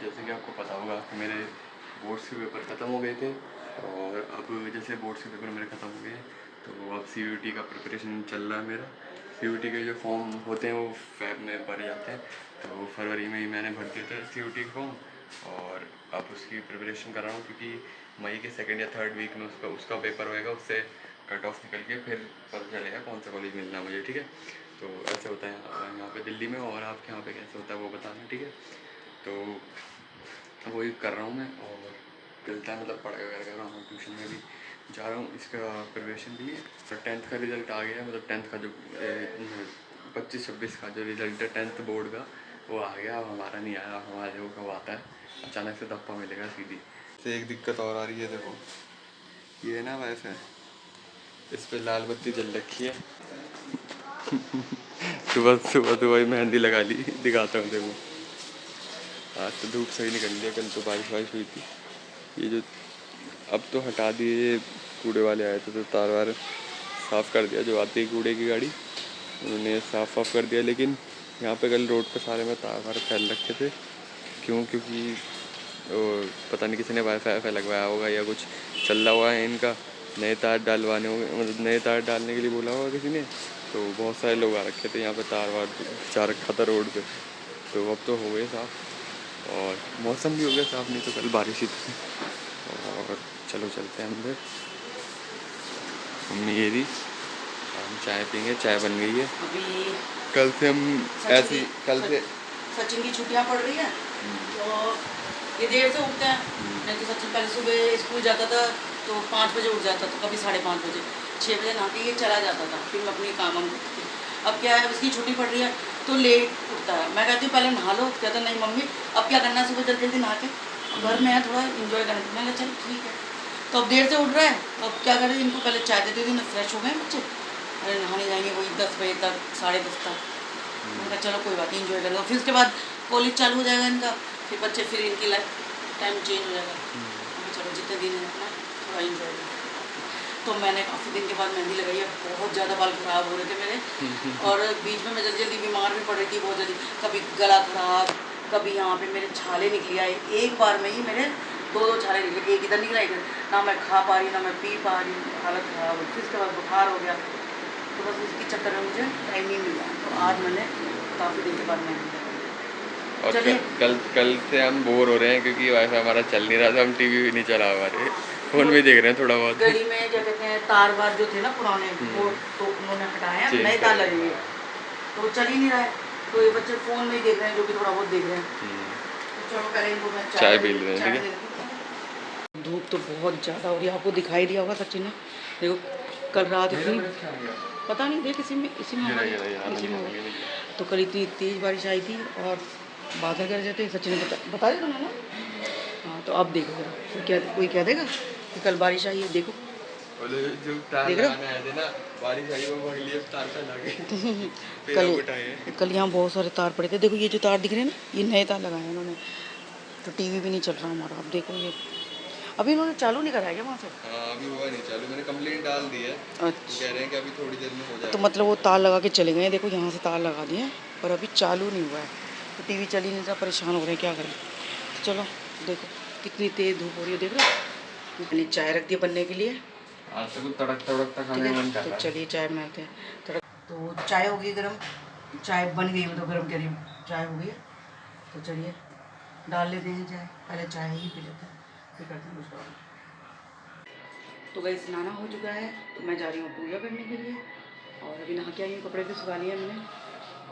जैसे कि आपको पता होगा कि मेरे बोर्ड्स के पेपर ख़त्म हो गए थे और अब जैसे बोर्ड्स के पेपर मेरे ख़त्म हो गए तो अब CUET का प्रिपरेशन चल रहा है मेरा। CUET के जो फॉर्म होते हैं वो फेब में भरे जाते हैं, तो फरवरी में ही मैंने भर दिए थे CUET के फॉर्म और अब उसकी प्रिपरेशन कर रहा हूँ क्योंकि मई के 2nd या 3rd वीक में उसका पेपर होएगा, उससे कट ऑफ निकल के फिर पता चलेगा कौन सा कॉलेज मिलना है मुझे। ठीक है, तो ऐसे होता है यहाँ पे दिल्ली में, और आपके यहाँ पे कैसे होता है वो बताना। ठीक है, तो वही कर रहा हूँ मैं और चलता है, मतलब पढ़ाई वगैरह कर रहा हूँ, ट्यूशन में भी जा रहा हूँ इसका प्रिपरेशन के लिए। तो 10th का रिज़ल्ट आ गया, मतलब 10th का जो 25-26 का जो रिज़ल्ट है 10th बोर्ड का वो आ गया। अब हमारा नहीं आया, हमारे वो कब आता है, अचानक से धप्पा मिलेगा सीधी। तो एक दिक्कत और आ रही है, देखो ये है ना वाईफाई, इस पर लाल बत्ती जल रखी है। सुबह सुबह तो वही मेहंदी लगा ली, दिखाता हूँ देखो। आज तो धूप सही निकल लिया, कल तो बारिश हुई थी। ये जो अब तो हटा दिए, कूड़े वाले आए थे तो तार वार साफ़ कर दिया, जो आती है कूड़े की गाड़ी उन्होंने साफ़ कर दिया। लेकिन यहाँ पे कल रोड पे सारे में तार वार फैल रखे थे। क्योंकि पता नहीं किसी ने वाईफाई लगवाया होगा या कुछ चल रहा हुआ है इनका, नए तार डालवाने होंगे, मतलब नए तार डालने के लिए बोला होगा किसी ने। तो बहुत सारे लोग आ रखे थे यहाँ पे, तार वार जा रखा था रोड पे। तो अब तो हो गए साफ़ और मौसम भी हो गया साफ़, नहीं तो कल बारिश ही थी। और चलो चलते हैं अंदर। मम्मी ये रही, हम चाय पीएंगे, चाय बन गई है। अभी कल से हम ऐसी सचिन की छुट्टियां पड़ रही हैं तो ये देर से उठते हैं। नहीं तो सचिन पहले सुबह स्कूल जाता था तो 5 बजे उठ जाता था, कभी 5:30 बजे, 6 बजे नहा के ये चला जाता था, फिर मैं अपनी काम करती थी। अब क्या है, उसकी छुट्टी पड़ रही है तो लेट उठता है। मैं कहती हूँ पहले नहा लो, कहता नहीं मम्मी अब क्या करना है, सुबह जल्दी जल्दी नहा के घर में है थोड़ा इन्जॉय करना। मैं कहा चलो ठीक है। तो अब देर से उठ रहा है, तो अब क्या करें, इनको पहले चाय देती थी ना, फ्रेश हो गए बच्चे, अरे नहाने जाएंगे वही 10 बजे तक, 10:30 तक। मैंने कहा चलो कोई बात नहीं, इन्जॉय करेंगे। फिर उसके बाद कॉलेज चालू हो जाएगा इनका, फिर बच्चे, फिर इनकी लाइफ टाइम चेंज हो जाएगा। चलो जितने दिन है अपना थोड़ा इन्जॉय करें। तो मैंने काफ़ी दिन के बाद मेहंदी लगाई है, बहुत ज़्यादा बाल ख़राब हो रहे थे मेरे और बीच में मैं जल्दी जल्दी बीमार भी पड़ रही थी बहुत जल्दी, कभी गला ख़राब, कभी यहाँ पे मेरे छाले निकली आए। एक बार में ही मेरे 2 छाले निकले, एक इधर निकला इधर, ना मैं खा पा रही ना मैं पी पा रही, हालत ख़राब हो। फिर उसके बाद बुखार हो गया, तो बस उसके चक्कर में मुझे टाइम नहीं मिला। तो आज मैंने काफ़ी दिन के बाद मेहंदी लगाई। और कल से हम बोर हो रहे हैं क्योंकि वाईफाई हमारा चल नहीं रहा था, हम टीवी भी नहीं चला पा रहे, फोन में देख रहे हैं थोड़ा बहुत। गली में क्या कहते हैं तार वार जो थे ना पुराने, वो तो उन्होंने हटाए हैं, नए तार लगेंगे, तो चल ही नहीं रहा है। तो ये बच्चे फ़ोन में ही देख रहे हैं, जो कि थोड़ा बहुत देख रहे हैं। तो चलो पहले इनको मैं चाय पी ले रहे हैं। धूप तो बहुत ज़्यादा हो रही है, आपको दिखाई दिया होगा सचिन ने, देखो कल रात इतनी, पता नहीं देख इसी में तो कल इतनी तेज़ बारिश आई थी और बादल कर रहे थे। सचिन ने बता दिया ना। हाँ तो अब देखो जरा, तो क्या कोई कह देगा कि कल बारिश आई है, देखो जो तार लगाने आए थे ना, बारिश आई वो भाग लिए तार पे लगे। कल यहाँ बहुत सारे तार पड़े थे, देखो ये जो तार दिख रहे हैं ना, ये नए तार लगाए हैं उन्होंने। तो टीवी भी नहीं चल रहा हमारा, अब देखो ये अभी इन्होंने चालू नहीं कराया क्या वहाँ से? हाँ अभी हुआ नहीं चालू, मैंने कंप्लेंट डाल दी है। अच्छा, कह रहे हैं कि अभी थोड़ी देर में हो जाएगा। तो मतलब वो तार लगा के चले गए, देखो यहाँ से तार लगा दिए पर अभी चालू नहीं हुआ है, तो टीवी चल ही नहीं रहा, परेशान हो रहे हैं, क्या करें। तो चलो देखो कितनी तेज़ धूप हो रही है, देख रहे हो। मैंने चाय रख दी बनने के लिए, आज तक तड़कता खाने मन कर रहा है। तो चलिए चाय बनाते हैं। तो चाय हो गई गर्म, चाय बन गई, मतलब गर्म कह रही हूँ, चाय हो गई है। तो चलिए डाल लेते हैं चाय, पहले चाय ही पी लेते हैं, फिर करते हैं कुछ और। तो गई स्नाना हो चुका है, तो मैं जा रही हूँ पूजा करने के लिए, और अभी नहा के आई हूँ, कपड़े भी सुखा लिए मैंने।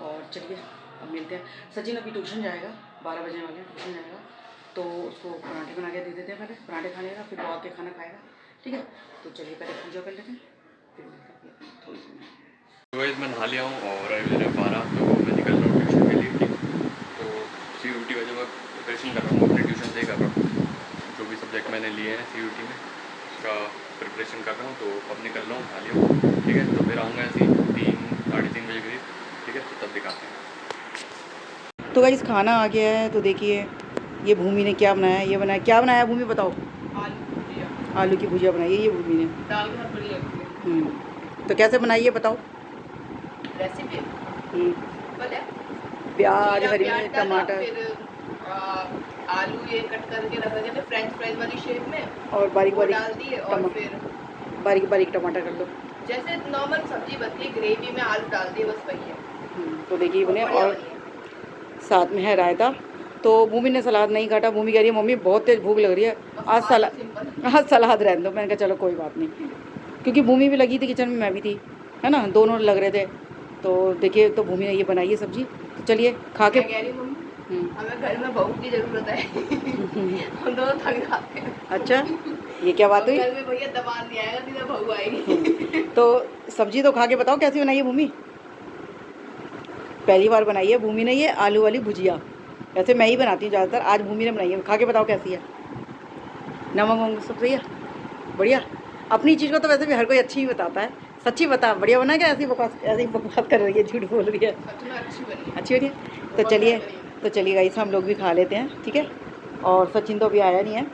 और चलिए अब मिलते हैं। सचिन अभी ट्यूशन जाएगा, 12 बजे वाले ट्यूशन जाएगा, तो उसको पराठे बना के दे देते हैं, पहले पराठे खा लेगा, फिर वो आके खाना खाएगा। ठीक है, तो चलिए पहले पूजा कर लेते हैं, फिर थोड़ी सी मैं नहा लिया हूँ और अभी मेरे 12, तो मैं निकल रहा हूँ ट्यूशन के लिए। ठीक, तो CUET का जो मैं प्रिपरेशन कर रहा हूँ अपने ट्यूशन से ही कर रहा हूँ, जो भी सब्जेक्ट मैंने लिए हैं CUET में उसका प्रिपरेशन कर रहा हूँ। तो अब निकल रहा हूँ, नहा लिया हूँ। ठीक है, तो फिर आऊँगा ऐसे 3-3:30 बजे करीब। ठीक है, तो तब दिखाते हैं। तो गाइस खाना आ गया है, तो देखिए ये भूमि ने क्या बनाया है, ये बनाया, क्या बनाया भूमि बताओ? आलू की भुजिया बनाई है ये भूमि ने। दाल बहुत बढ़िया लगती है। तो कैसे बनाई है बताओ रेसिपी? प्याज, हरी मिर्च, टमाटर, ये कट करके रखा गया था फ्रेंच फ्राइज वाली शेप में, और बारीक वो बारीक डाल दिए और फिर बारीक बारीक टमाटर कर लो। जैसे नॉर्मल सब्जी बनती है ग्रेवी में आलू डाल दिए, बस वही है। तो देखिए बने, बढ़िया और बनी है। साथ में है रायता। तो भूमि ने सलाद नहीं काटा, भूमि कह रही है मम्मी बहुत तेज भूख लग रही है, बस आज खा लो सलाद, सिंपल। आज सलाद रहने दो। मैंने कहा चलो कोई बात नहीं, क्योंकि भूमि भी लगी थी किचन में, मैं भी थी, है ना, दोनों लग रहे थे। तो देखिए, तो भूमि ने ये बनाई है सब्जी, तो चलिए खा के। मैं कह रही हूँ मम्मी, हमें घर में बहू की जरूरत है। हम दोनों थक जाते हैं। अच्छा, ये क्या बात अब हुई? घर में भैया दबान नहीं आएगा, सीधा बहू आएगी। तो सब्जी तो खा के बताओ कैसी बनाई है भूमि। पहली बार बनाई है भूमि ने ये आलू वाली भुजिया। वैसे मैं ही बनाती हूँ ज़्यादातर, आज भूमि ने बनाई है। खा के बताओ कैसी है। नमक वमक सब सही है, बढ़िया। अपनी चीज़ को तो वैसे भी हर कोई अच्छी ही बताता है। सच्ची बता, बढ़िया बना क्या? ऐसी बकवास, ऐसी बकवास कर रही है, झूठ बोल रही है। सच में अच्छी बनी है। अच्छी बनी है। तो बहुत चलिए, बेहतरीन। तो चलिए गाइस, हम लोग भी खा लेते हैं, ठीक है। और सचिन तो अभी आया नहीं है,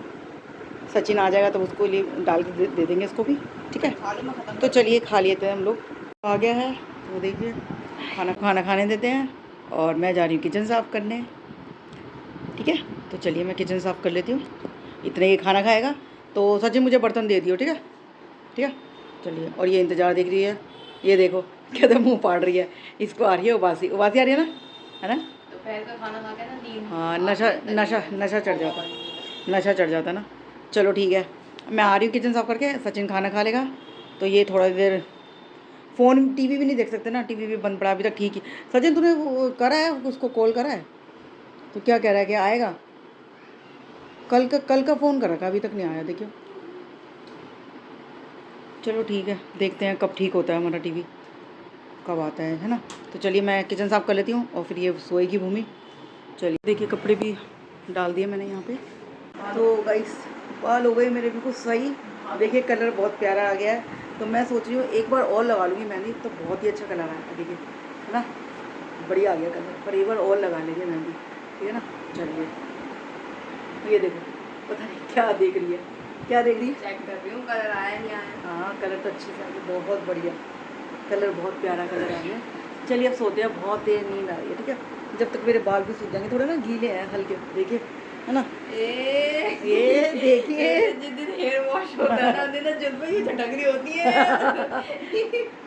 सचिन आ जाएगा तो उसको लिए डाल के दे देंगे इसको भी, ठीक है। खा लो, मैं खत्म तो कर चलिए खा लेते हैं हम लोग। आ गया है तो देखिए, खाना खाना खाने देते हैं, और मैं जा रही हूँ किचन साफ़ करने, ठीक है। तो चलिए मैं किचन साफ़ कर लेती हूँ, इतने ये खाना खाएगा। तो सचिन मुझे बर्तन दे दियो, ठीक है, ठीक है। चलिए, और ये इंतज़ार देख रही है, ये देखो कहते मुँह फाड़ रही है, इसको आ रही है उबासी, उबासी आ रही है ना, है ना। दोपहर का खाना खा के ना नींद। हाँ, नशा नशा नशा चढ़ जाता, नशा चढ़ जाता ना। चलो ठीक है, मैं आ रही हूँ किचन साफ़ करके, सचिन खाना खा लेगा। तो ये थोड़ा देर फ़ोन टीवी भी नहीं देख सकते ना, टीवी भी बंद पड़ा अभी तक, ठीक ही। सचिन तूने वो करा है, उसको कॉल करा है? तो क्या कह रहा है कि आएगा? कल का फ़ोन कर रखा, अभी तक नहीं आया, देखियो। चलो ठीक है, देखते हैं कब ठीक होता है हमारा टीवी, कब आता है ना। तो चलिए मैं किचन साफ़ कर लेती हूँ, और फिर ये सोएगी भूमि। चलिए देखिए, कपड़े भी डाल दिए मैंने यहाँ पे। तो गाइस, बाल हो गए मेरे बिल्कुल सही। देखिए कलर बहुत प्यारा आ गया है। तो मैं सोच रही हूँ एक बार और लगा लूँगी मेहंदी, तो बहुत ही अच्छा कलर आया है, देखिए, है ना, बढ़िया आ गया कलर। पर एक बार और लगा लेंगे मेहंदी, ठीक है ना। चलिए, ये देखो, पता नहीं क्या देख रही है, क्या देख रही है? चेक कर रही हूँ कलर आया नहीं आया। हाँ, कलर तो अच्छे से आ गया, बहुत बढ़िया कलर, बहुत प्यारा कलर आ गया। चलिए अब सोते हैं, बहुत देर नींद आ रही है, ठीक है। जब तक मेरे बाल भी सूख जाएंगे, थोड़े ना गीले हैं हल्के, देखिए, है ना। ये देखिए, जिस दिन हेयर वॉश होता है ना, उस दिन ना जुल्फे की झटक रही होती है।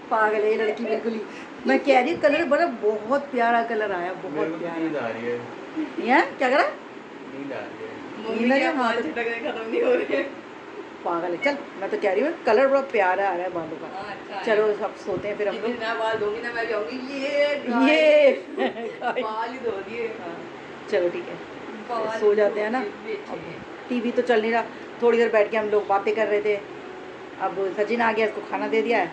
पागल है ये लड़की बिल्कुल ही। मैं कह रही हूँ कलर बड़ा बहुत प्यारा कलर आया, बहुत प्यारा। नींद आ रही है, ये क्या करा? नींद आ रही है। मम्मी के बाल झटकने खत्म नहीं हो रहे। पागल है। चल, मैं तो कह रही हूँ कलर बड़ा प्यारा आ रहा है बालों का। अच्छा चलो अब सोते हैं फिर हम जिस लोग। दिन मैं बाल धोंगी ना, मैं कहूँगी ये बाल ही धो दिए। हाँ, चलो ठीक है, बाल सो जाते हैं ना। धो दिए। अब टीवी तो चल नहीं रहा, थोड़ी देर बैठ के हम लोग बातें कर रहे थे। अब सचिन आ गया, इसको खाना दे दिया है,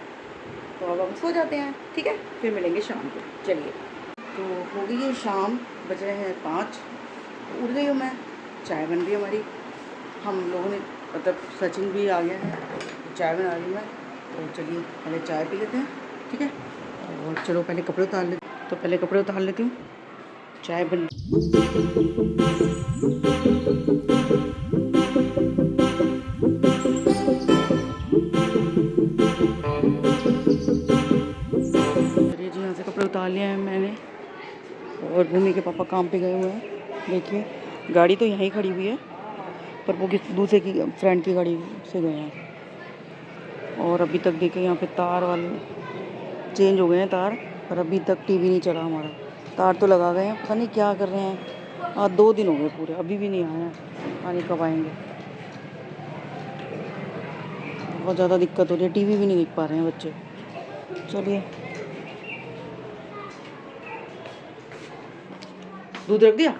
तो अब हम सो जाते हैं, ठीक है। फिर मिलेंगे शाम को। चलिए, तो हो गई है शाम, बज रहे हैं 5। उठ गई हूँ मैं, चाय बन रही है हमारी। हम लोगों ने, मतलब सचिन भी आ गया है, चाय बना रही हूँ मैं। तो चलिए पहले चाय पी लेते हैं, ठीक है। और चलो पहले कपड़े उतार लेते, तो पहले कपड़े उतार लेती हूँ, चाय बन। चलिए जी, यहाँ से कपड़े उतार लिए हैं मैंने, और भूमि के पापा काम पे गए हुए हैं। देखिए गाड़ी तो यहीं खड़ी हुई है, पर वो किस दूसरे की फ्रेंड की गाड़ी से गए हैं। और अभी तक देखिए यहाँ पे तार वाले चेंज हो गए हैं तार, पर अभी तक टीवी नहीं चला हमारा। तार तो लगा गए हैं, पता नहीं क्या कर रहे हैं। आज 2 दिन हो गए पूरे, अभी भी नहीं आए हैं, पता नहीं कब आएंगे। बहुत ज़्यादा दिक्कत हो रही है, टीवी भी नहीं देख पा रहे हैं बच्चे। चलिए, दूध रख दिया,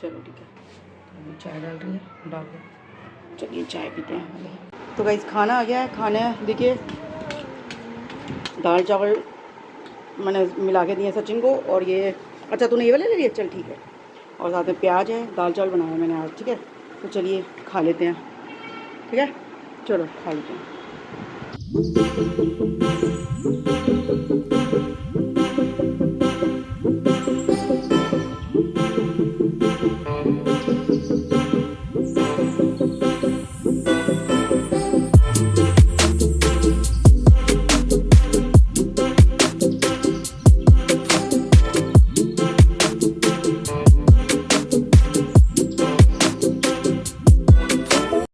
चलो ठीक है। अभी चाय डाल रही है, डाल दो। चलिए चाय पीते हैं। तो गाइस खाना आ गया है, खाना देखिए, दाल चावल मैंने मिला के दिए सचिन को। और ये, अच्छा तूने ये वाले ले लिए, चल ठीक है। और साथ में प्याज है, दाल चावल बनाया मैंने आज, ठीक है। तो चलिए खा लेते हैं, ठीक है, चलो खा लेते हैं।